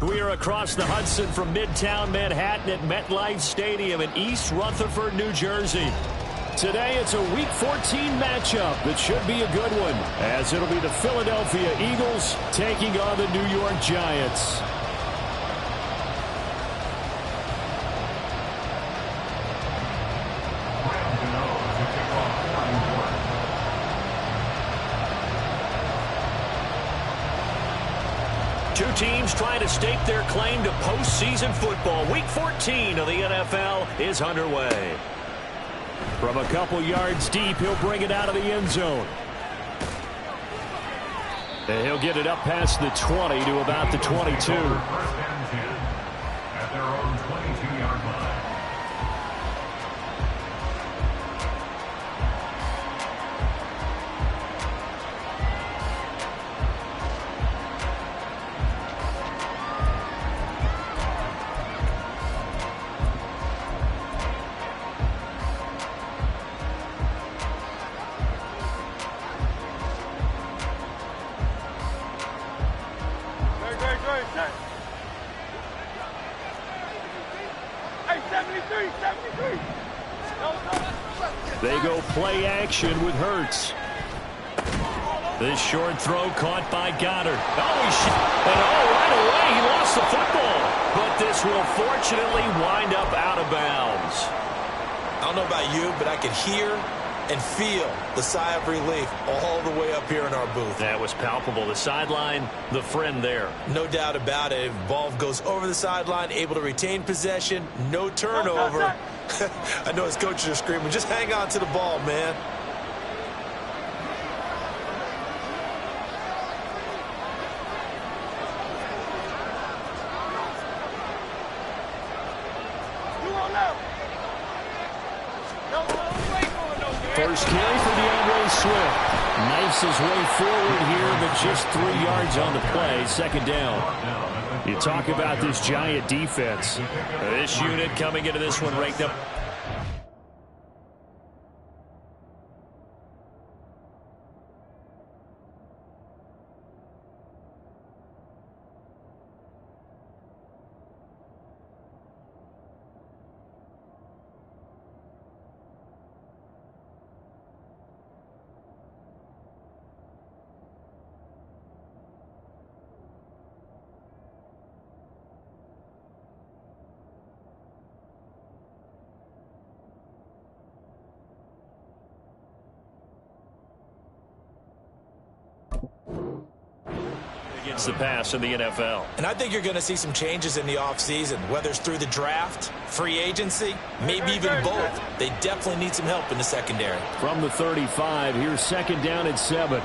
We are across the Hudson from Midtown Manhattan at MetLife Stadium in East Rutherford, New Jersey. Today it's a Week 14 matchup that should be a good one, as it'll be the Philadelphia Eagles taking on the New York Giants. Two teams trying to stake their claim to postseason football. Week 14 of the NFL is underway. From a couple yards deep, he'll bring it out of the end zone. And he'll get it up past the 20 to about the 22. First and 10 at their own 22-yard line. They go play action with Hurts. This short throw caught by Goddard. Right away he lost the football. But this will fortunately wind up out of bounds. I don't know about you, but I could hear and feel the sigh of relief all the way up here in our booth. That was palpable. The sideline, the friend there. No doubt about it. Ball goes over the sideline, able to retain possession, no turnover. I know his coaches are screaming, just hang on to the ball, man. First carry for DeAndre Swift. Knifes his way forward here, but just 3 yards on the play. Second down. You talk about this Giant defense. This unit coming into this one ranked up. Against the pass in the NFL. And I think you're going to see some changes in the offseason, whether it's through the draft, free agency, maybe even both. They definitely need some help in the secondary. From the 35, here's second down and 7.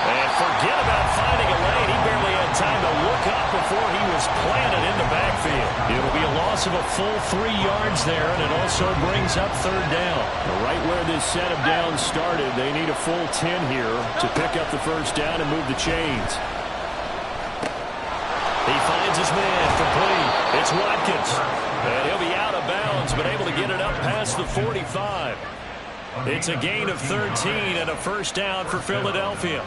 And forget about finding a lane. He barely had time to look up before he was planted in the backfield. It'll be a loss of a full 3 yards there, and it also brings up third down. Right where this set of downs started, they need a full 10 here to pick up the first down and move the chains. He finds his man complete. It's Watkins. And he'll be out of bounds, but able to get it up past the 45. It's a gain of 13 and a first down for Philadelphia.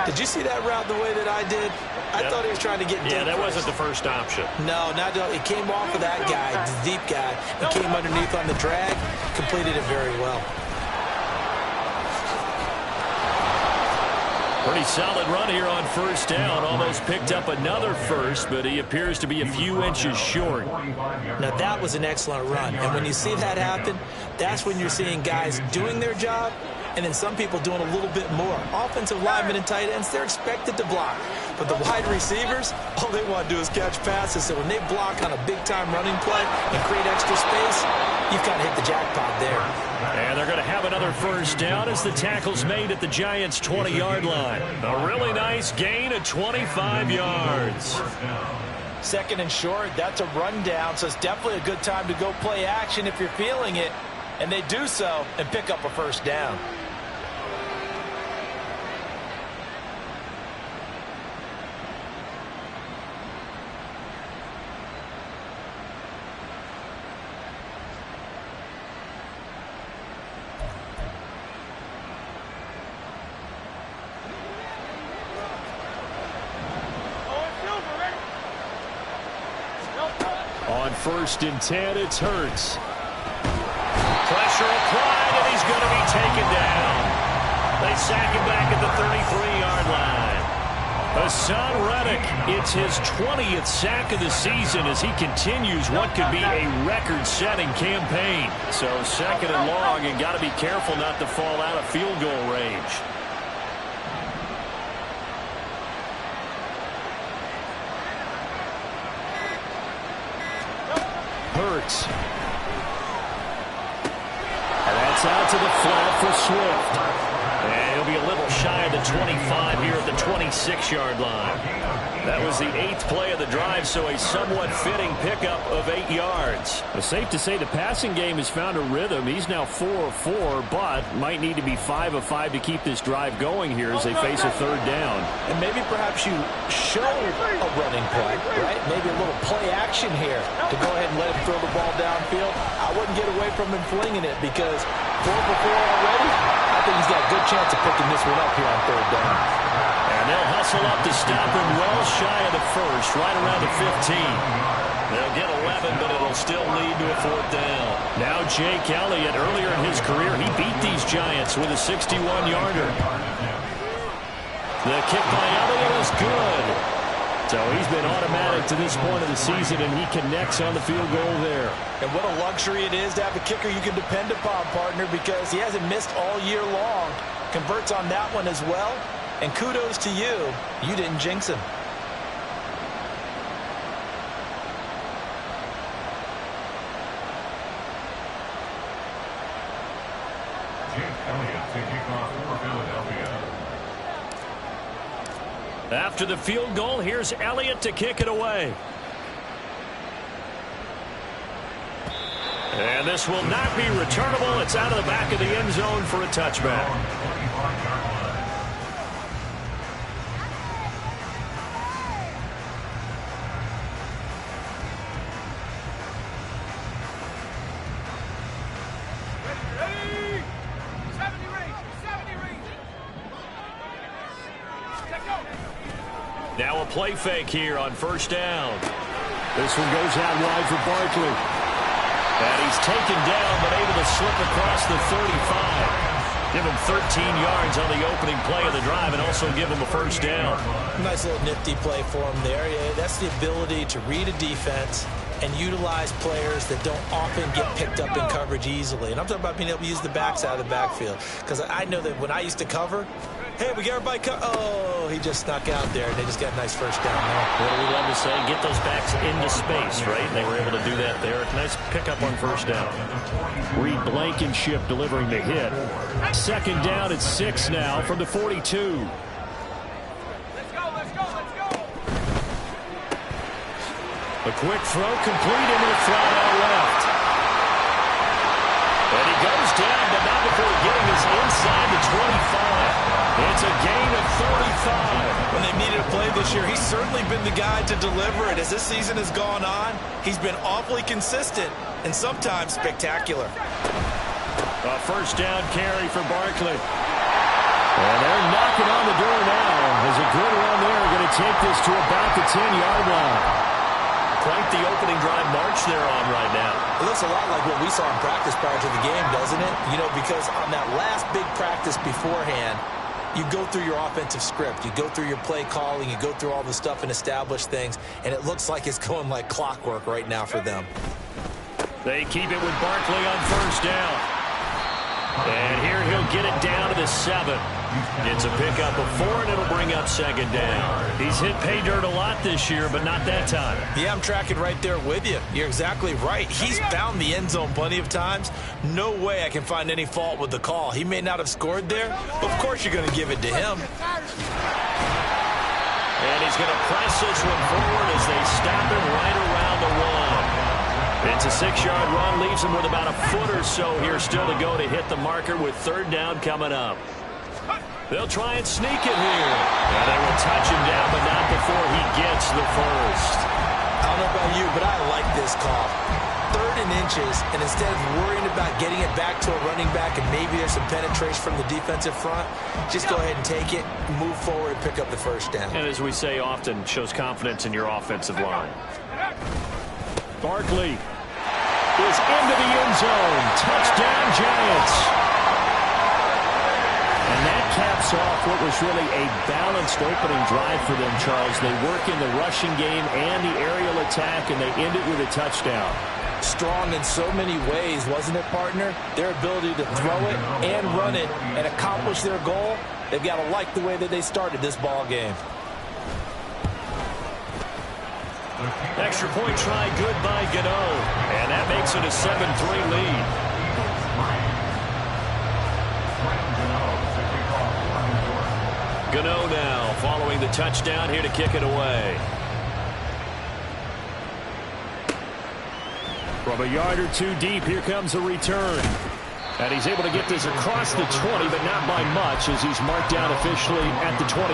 Did you see that route the way that I did? I thought he was trying to get deep. Yeah, that wasn't the first option. No, it came off of that guy, the deep guy. He came underneath on the drag, completed it very well. Pretty solid run here on first down. Almost picked up another first, but he appears to be a few inches short. Now, that was an excellent run. And when you see that happen, that's when you're seeing guys doing their job and then some people doing a little bit more. Offensive linemen and tight ends, they're expected to block. But the wide receivers, all they want to do is catch passes. So when they block on a big-time running play and create extra space, you've kind of hit the jackpot there. And they're going to have another first down as the tackle's made at the Giants' 20-yard line. A really nice gain of 25 yards. Second and short, that's a rundown, so it's definitely a good time to go play action if you're feeling it. And they do so and pick up a first down. On 1st and 10, it's Hurts. Pressure applied, and he's going to be taken down. They sack him back at the 33-yard line. Hassan Reddick, it's his 20th sack of the season as he continues what could be a record-setting campaign. So 2nd and long, and got to be careful not to fall out of field goal range. Hurts. And that's out to the flat for Swift. And he'll be a little shy of the 25 here at the 26-yard line. That was the 8th play of the drive, so a somewhat fitting pickup of 8 yards. It's safe to say the passing game has found a rhythm. He's now 4 of 4, but might need to be 5 of 5 to keep this drive going here as they face a 3rd down. And maybe perhaps you show a running play, right? Maybe a little play action here to go ahead and let him throw the ball downfield. I wouldn't get away from him flinging it because 4 for 4 already. I think he's got a good chance of picking this one up here on 3rd down. And they'll hustle up to stop him well shy of the 1st, right around the 15. They'll get 11, but it'll still lead to a 4th down. Now Jake Elliott, earlier in his career, he beat these Giants with a 61-yarder. The kick by Elliott is good. So he's been automatic to this point of the season, and he connects on the field goal there. And what a luxury it is to have a kicker you can depend upon, partner, because he hasn't missed all year long. Converts on that one as well. And kudos to you. You didn't jinx him. Jake Elliott taking off for Philadelphia. After the field goal, here's Elliott to kick it away. And this will not be returnable. It's out of the back of the end zone for a touchback. Now a play fake here on 1st down. This one goes out wide for Barkley. And he's taken down, but able to slip across the 35. Give him 13 yards on the opening play of the drive and also give him a 1st down. Nice little nifty play for him there. Yeah, that's the ability to read a defense and utilize players that don't often get picked up in coverage easily. And I'm talking about being able to use the backside of the backfield. Because I know that when I used to cover, hey, we got everybody oh, he just snuck out there, and they just got a nice 1st down there. What do we love to say? Get those backs into space, right? And they were able to do that there. Nice pickup on 1st down. Reed Blankenship delivering the hit. 2nd down at 6 now from the 42. Let's go, let's go, let's go. A quick throw complete into the flat out left. And he goes down, but not before getting his inside the 25. It's a gain of 35. When they needed a play this year, he's certainly been the guy to deliver it. As this season has gone on, he's been awfully consistent and sometimes spectacular. A 1st down carry for Barkley. And they're knocking on the door now. There's a good run there. Going to take this to about the 10-yard line. Quite the opening drive march they're on right now. It looks a lot like what we saw in practice prior to the game, doesn't it? You know, because on that last big practice beforehand, you go through your offensive script. You go through your play calling. You go through all the stuff and establish things. And it looks like it's going like clockwork right now for them. They keep it with Barkley on 1st down. And here he'll get it down to the 7. It's a pickup of 4, and it'll bring up 2nd down. He's hit pay dirt a lot this year, but not that time. Yeah, I'm tracking right there with you. You're exactly right. He's found the end zone plenty of times. No way I can find any fault with the call. He may not have scored there, but of course you're going to give it to him. And he's going to press this one forward as they stop him right around the 1. It's a 6-yard run, leaves him with about a foot or so here still to go to hit the marker with 3rd down coming up. They'll try and sneak it here. And they will touch him down, but not before he gets the 1st. I don't know about you, but I like this call. 3rd and inches, and instead of worrying about getting it back to a running back and maybe there's some penetration from the defensive front, just go ahead and take it, move forward, and pick up the 1st down. And as we say often, shows confidence in your offensive line. Barkley is into the end zone. Touchdown, Giants. And that caps off what was really a balanced opening drive for them, Charles. They work in the rushing game and the aerial attack, and they end it with a touchdown. Strong in so many ways, wasn't it, partner? Their ability to throw it and run it and accomplish their goal, they've got to like the way that they started this ball game. Extra point try good by Gano, and that makes it a 7-3 lead. Gano now following the touchdown here to kick it away. From a yard or two deep, here comes a return. And he's able to get this across the 20, but not by much as he's marked down officially at the 21.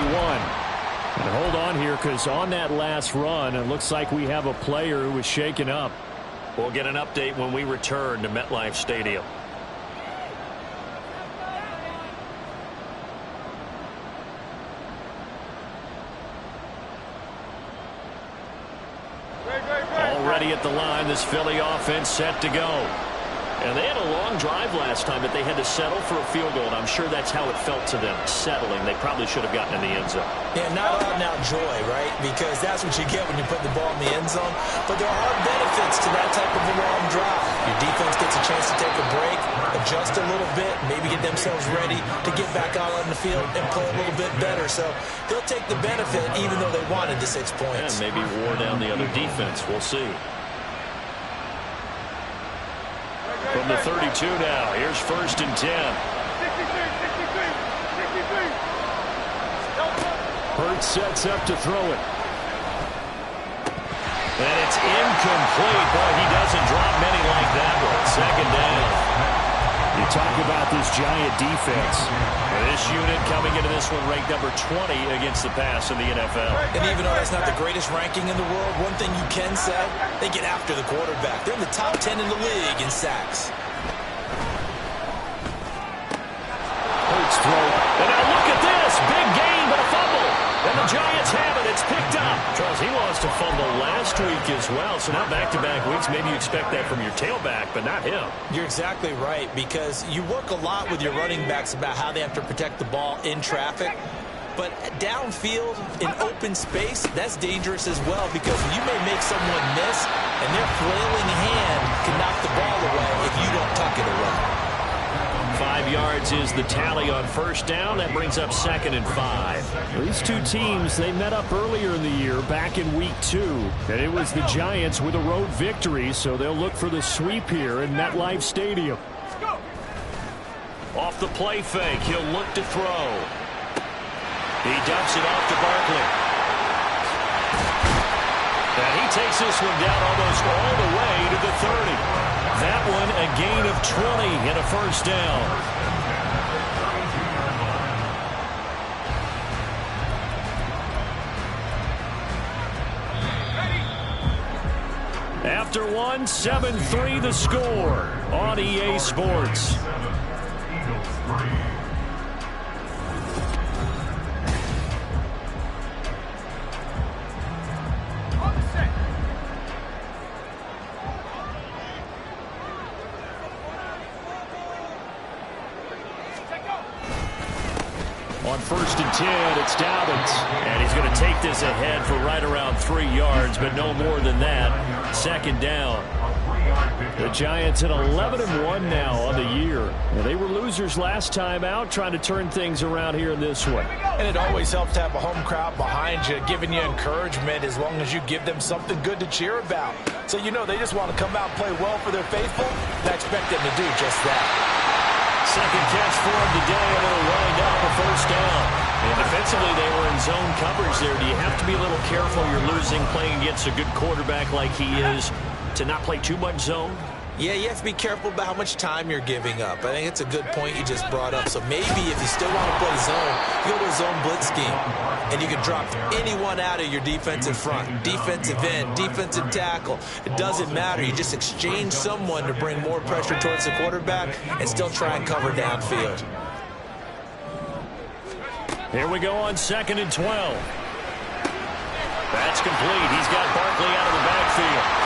And hold on here, because on that last run, it looks like we have a player who was shaken up. We'll get an update when we return to MetLife Stadium. Already at the line, this Philly offense set to go. And they had a long drive last time, but they had to settle for a field goal, and I'm sure that's how it felt to them, settling. They probably should have gotten in the end zone. Yeah, not out-and-out joy, right? Because that's what you get when you put the ball in the end zone. But there are benefits to that type of a long drive. Your defense gets a chance to take a break, adjust a little bit, maybe get themselves ready to get back out on the field and play a little bit better. So they'll take the benefit even though they wanted the 6 points. And maybe wore down the other defense. We'll see. From the 32 now, here's 1st and 10. Hurts sets up to throw it. And it's incomplete. Boy, he doesn't drop many like that one. 2nd down. You talk about this Giant defense. This unit coming into this one ranked number 20 against the pass in the NFL. And even though that's not the greatest ranking in the world, one thing you can say, they get after the quarterback. They're in the top 10 in the league in sacks. Hurts throw. And now look at this. Big gain, but a fumble. And the Giants have it. It's picked up. Charles, he lost a fumble last week as well. So now back-to-back weeks, maybe you expect that from your tailback, but not him. You're exactly right, because you work a lot with your running backs about how they have to protect the ball in traffic. But downfield, in open space, that's dangerous as well, because you may make someone miss, and their flailing hand can knock the ball away if you don't tuck it away. 5 yards is the tally on 1st down. That brings up 2nd and 5. These two teams, they met up earlier in the year, back in week 2. And it was the Giants with a road victory, so they'll look for the sweep here in MetLife Stadium. Off the play fake, he'll look to throw. He dumps it off to Barkley. And he takes this one down almost all the way to the 30. That one a gain of 20 and a 1st down. After one, 7-3 the score on EA Sports. On 1st and 10, it's Dobbins. And he's going to take this ahead for right around 3 yards, but no more than that. 2nd down. The Giants at 11-1 now on the year. They were losers last time out, trying to turn things around here in this one. And it always helps to have a home crowd behind you, giving you encouragement as long as you give them something good to cheer about. So you know they just want to come out and play well for their faithful, and I expect them to do just that. 2nd catch for him today, a little wind up, a 1st down. And defensively, they were in zone coverage there. Do you have to be a little careful? You're losing, playing against a good quarterback like he is, to not play too much zone? Yeah, you have to be careful about how much time you're giving up. I think it's a good point you just brought up. So maybe if you still want to play zone, you go to a zone blitz scheme. And you can drop anyone out of your defensive front. Defensive end, defensive tackle. It doesn't matter. You just exchange someone to bring more pressure towards the quarterback and still try and cover downfield. Here we go on 2nd and 12. That's complete. He's got Barkley out of the backfield.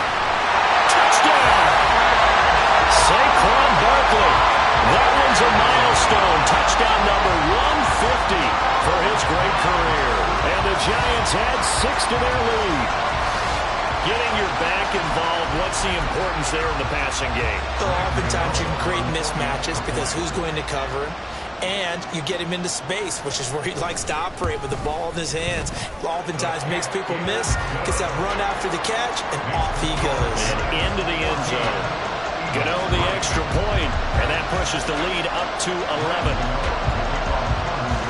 Giants add 6 to their lead. Getting your back involved, what's the importance there in the passing game? Well, oftentimes you can create mismatches because who's going to cover him? And you get him into space, which is where he likes to operate with the ball in his hands. Oftentimes makes people miss, gets that run after the catch, and off he goes. And into the end zone. Gano the extra point, and that pushes the lead up to 11.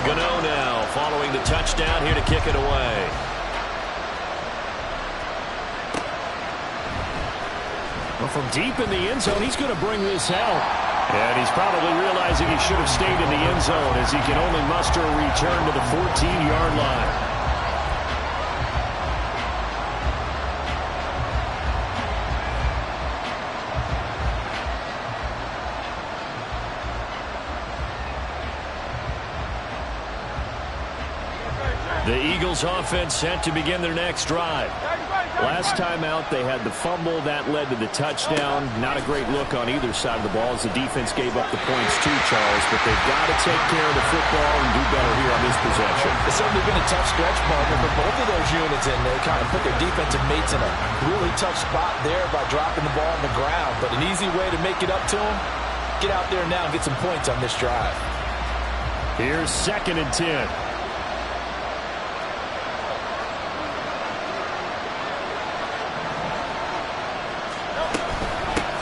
Gano now following the touchdown here to kick it away. Well, from deep in the end zone, he's going to bring this out. And he's probably realizing he should have stayed in the end zone as he can only muster a return to the 14-yard line. The Eagles offense set to begin their next drive. Last time out, they had the fumble. That led to the touchdown. Not a great look on either side of the ball as the defense gave up the points too, Charles. But they've got to take care of the football and do better here on this possession. It's certainly been a tough stretch, partner, for both of those units, and they kind of put their defensive mates in a really tough spot there by dropping the ball on the ground. But an easy way to make it up to them, get out there now and get some points on this drive. Here's 2nd and 10.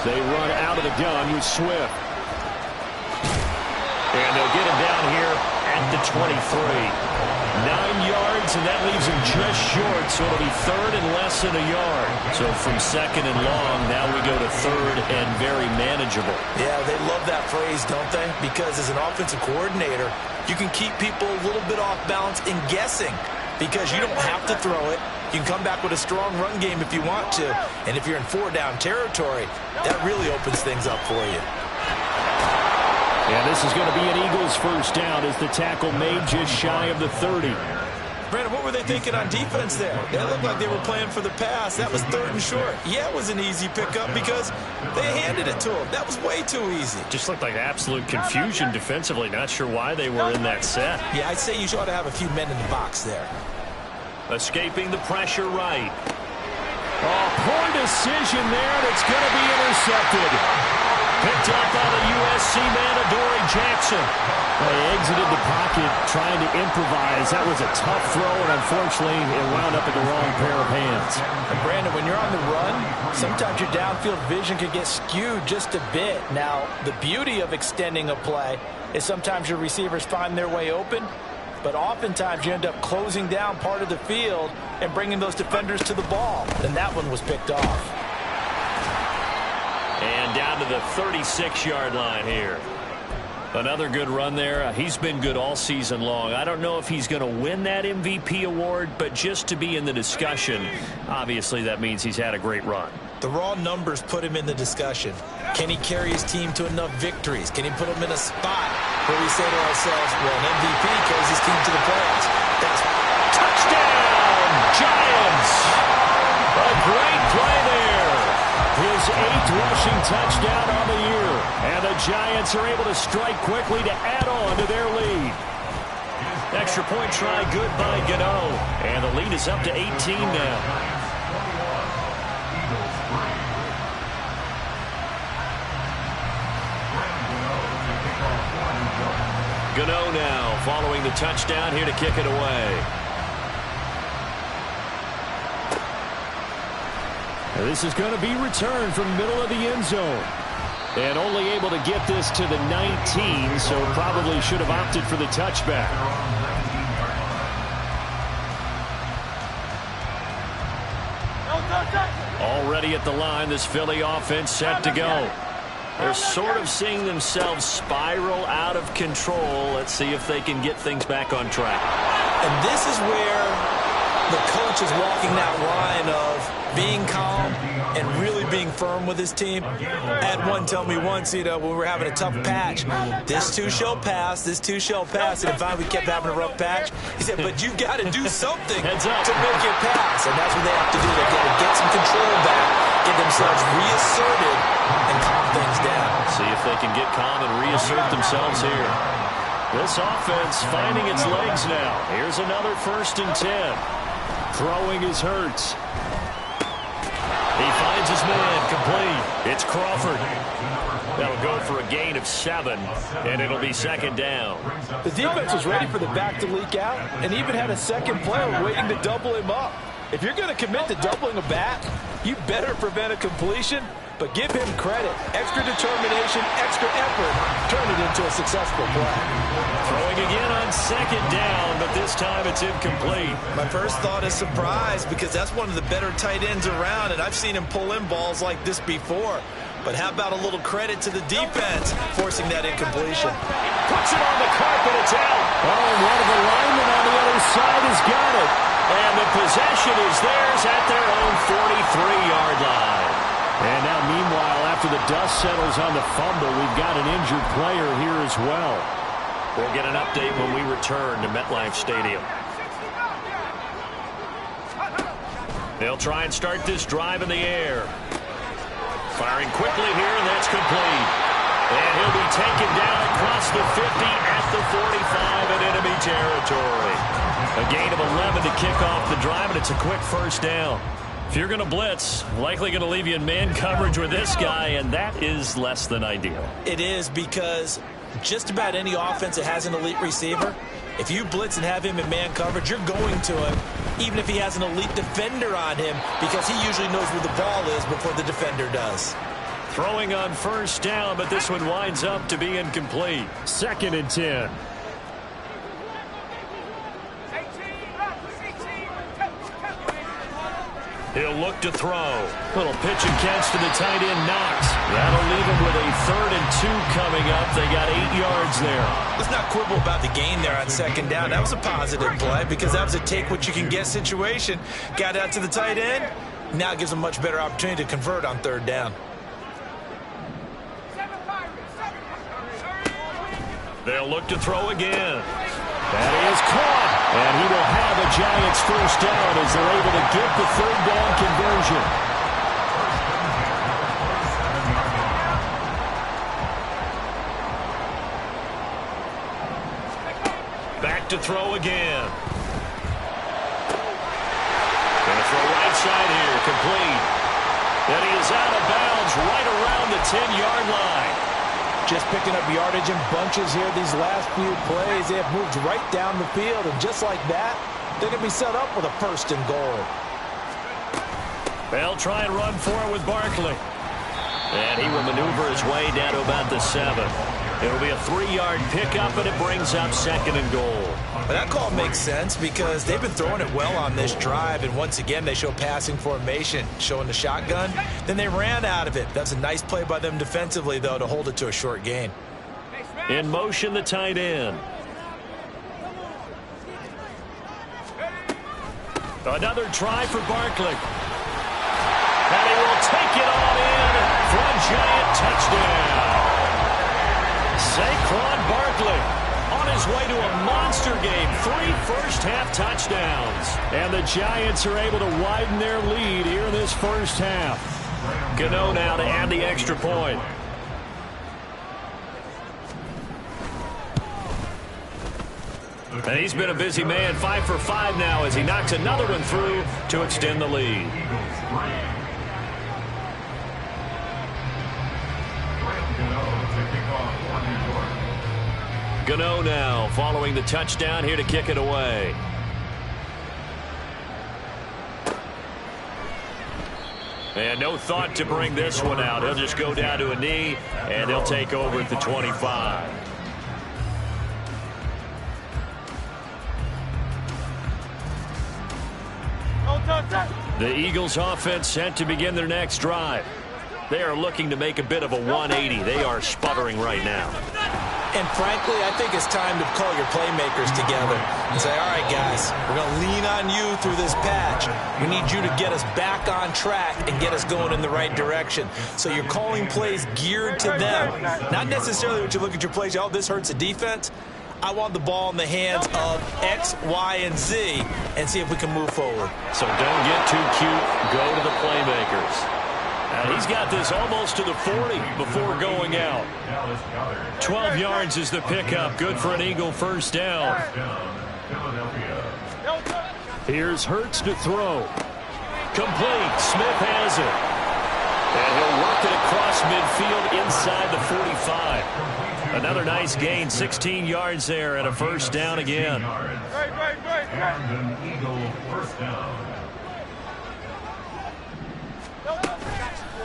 They run out of the gun with Swift. And they'll get him down here at the 23. 9 yards, and that leaves him just short, so it'll be 3rd and less than a yard. So from 2nd and long, now we go to 3rd and very manageable. Yeah, they love that phrase, don't they? Because as an offensive coordinator, you can keep people a little bit off balance in guessing because you don't have to throw it. You can come back with a strong run game if you want to. And if you're in 4-down territory, that really opens things up for you. And this is going to be an Eagles first down as the tackle made just shy of the 30. Brandon, what were they thinking on defense there? They looked like they were playing for the pass. That was 3rd and short. Yeah, it was an easy pickup because they handed it to him. That was way too easy. Just looked like absolute confusion defensively. Not sure why they were in that set. Yeah, I'd say you ought to have a few men in the box there. Escaping the pressure right. Oh, poor decision there, and it's going to be intercepted. Picked up by the USC man, Adoree Jackson. They exited the pocket trying to improvise. That was a tough throw, and unfortunately, it wound up in the wrong pair of hands. And Brandon, when you're on the run, sometimes your downfield vision could get skewed just a bit. Now, the beauty of extending a play is sometimes your receivers find their way open, but oftentimes you end up closing down part of the field and bringing those defenders to the ball. And that one was picked off. And down to the 36-yard line here. Another good run there. He's been good all season long. I don't know if he's going to win that MVP award, but just to be in the discussion, obviously that means he's had a great run. The raw numbers put him in the discussion. Can he carry his team to enough victories? Can he put them in a spot where we say to ourselves, well, an MVP carries his team to the playoffs? That's touchdown, Giants! A great play there. His 8th rushing touchdown on the year. And the Giants are able to strike quickly to add on to their lead. Extra point try good by Gano. And the lead is up to 18 now. Gano now following the touchdown here to kick it away. This is going to be returned from the middle of the end zone. And only able to get this to the 19, so probably should have opted for the touchback. Already at the line, this Philly offense set to go. They're sort of seeing themselves spiral out of control. Let's see if they can get things back on track. And this is where the coach is walking that line of being calm and really being firm with his team. I had one tell me once, when we were having a tough patch, this too shall pass, this too shall pass. And finally we kept having a rough patch. He said, but you've got to do something to make it pass. And that's what they have to do. They've got to get some control back, get themselves reasserted, and calm things down. See if they can get calm and reassert themselves here. This offense finding its legs now. Here's another 1st and 10. Throwing is Hurts. He finds his man, complete. It's Crawford. That'll go for a gain of 7, and it'll be 2nd down. The defense was ready for the back to leak out, and even had a second player waiting to double him up. If you're going to commit to doubling a back, you better prevent a completion, but give him credit. Extra determination, extra effort, turn it into a successful play. Throwing again on 2nd down, but this time it's incomplete. My first thought is surprise, because that's one of the better tight ends around, and I've seen him pull in balls like this before. But how about a little credit to the defense forcing that incompletion? Puts it on the carpet, it's out. Oh, and one of the linemen on the other side has got it. And the possession is theirs at their own 43-yard line. And now, meanwhile, after the dust settles on the fumble, we've got an injured player here as well. We'll get an update when we return to MetLife Stadium. They'll try and start this drive in the air. Firing quickly here, and that's complete. And he'll be taken down across the 50 at the 45 in enemy territory. A gain of 11 to kick off the drive, and it's a quick 1st down. If you're going to blitz, likely going to leave you in man coverage with this guy, and that is less than ideal. It is, because just about any offense that has an elite receiver, if you blitz and have him in man coverage, you're going to him, even if he has an elite defender on him, because he usually knows where the ball is before the defender does. Throwing on 1st down, but this one winds up to be incomplete. 2nd and 10. He'll look to throw. Little pitch and catch to the tight end, Knox. That'll leave him with a 3rd and 2 coming up. They got 8 yards there. Let's not quibble about the gain there on 2nd down. That was a positive play, because that was a take-what-you-can-get situation. Got out to the tight end. Now it gives them a much better opportunity to convert on 3rd down. They'll look to throw again. That is caught. And he will have a Giants 1st down as they're able to get the 3rd down conversion. Back to throw again. Going to throw right side here, complete. And he is out of bounds right around the 10-yard line. Just picking up yardage in bunches here these last few plays. They have moved right down the field, and just like that, they're going to be set up with a 1st and goal. They'll try and run for it with Barkley. And he will maneuver his way down to about the 7. It'll be a 3-yard pickup, and it brings up 2nd and goal. But that call makes sense, because they've been throwing it well on this drive, and once again they show passing formation, showing the shotgun. Then they ran out of it. That's a nice play by them defensively, though, to hold it to a short gain. In motion, the tight end. Another try for Barkley. And he will take it on in for a Giant touchdown. Saquon Barkley on his way to a monster game. 3 first-half touchdowns. And the Giants are able to widen their lead here in this 1st half. Gano now to add the extra point. And he's been a busy man. 5 for 5 now as he knocks another one through to extend the lead. Gano now following the touchdown here to kick it away. And no thought to bring this one out. He'll just go down to a knee, and they'll take over at the 25. The Eagles offense set to begin their next drive. They are looking to make a bit of a 180. They are sputtering right now. And frankly, I think it's time to call your playmakers together and say, all right, guys, we're going to lean on you through this patch. We need you to get us back on track and get us going in the right direction. So you're calling plays geared to them. Not necessarily when you look at your plays, oh, this hurts the defense. I want the ball in the hands of X, Y, and Z and see if we can move forward. So don't get too cute. Go to the playmakers. And he's got this almost to the 40 before going out. 12 yards is the pickup. Good for an Eagle first down. Here's Hurts to throw. Complete. Smith has it. And he'll work it across midfield inside the 45. Another nice gain. 16 yards there and a first down again. And an Eagle first down.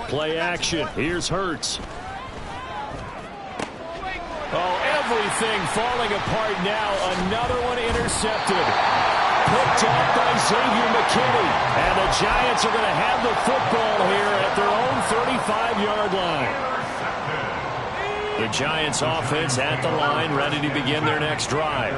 Play action. Here's Hurts. Oh, everything falling apart now. Another one intercepted. Picked off by Xavier McKinney. And the Giants are going to have the football here at their own 35-yard line. The Giants offense at the line, ready to begin their next drive.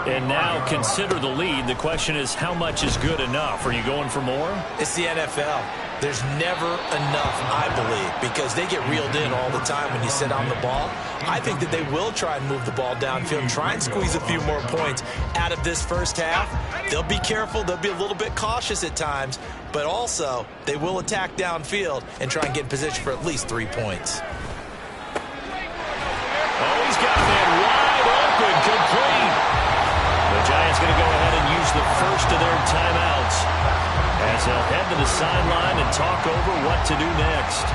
And now consider the lead. The question is, how much is good enough? Are you going for more? It's the NFL. There's never enough, I believe, because they get reeled in all the time when you sit on the ball. I think that they will try and move the ball downfield and try and squeeze a few more points out of this first half. They'll be careful. They'll be a little bit cautious at times, but also they will attack downfield and try and get in position for at least 3 points. Oh, he's got that wide open, complete. The Giants going to go ahead and use the first of their timeouts as they'll head to the sideline and talk over what to do next.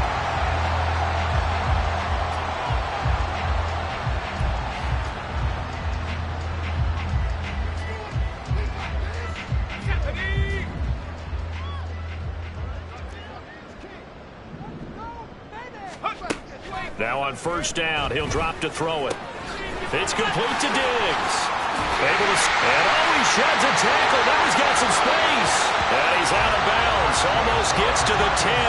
Now on first down, he'll drop to throw it. It's complete to Diggs. Able to, and he sheds a tackle. Now he's got some space. And he's out of bounds. Almost gets to the 10.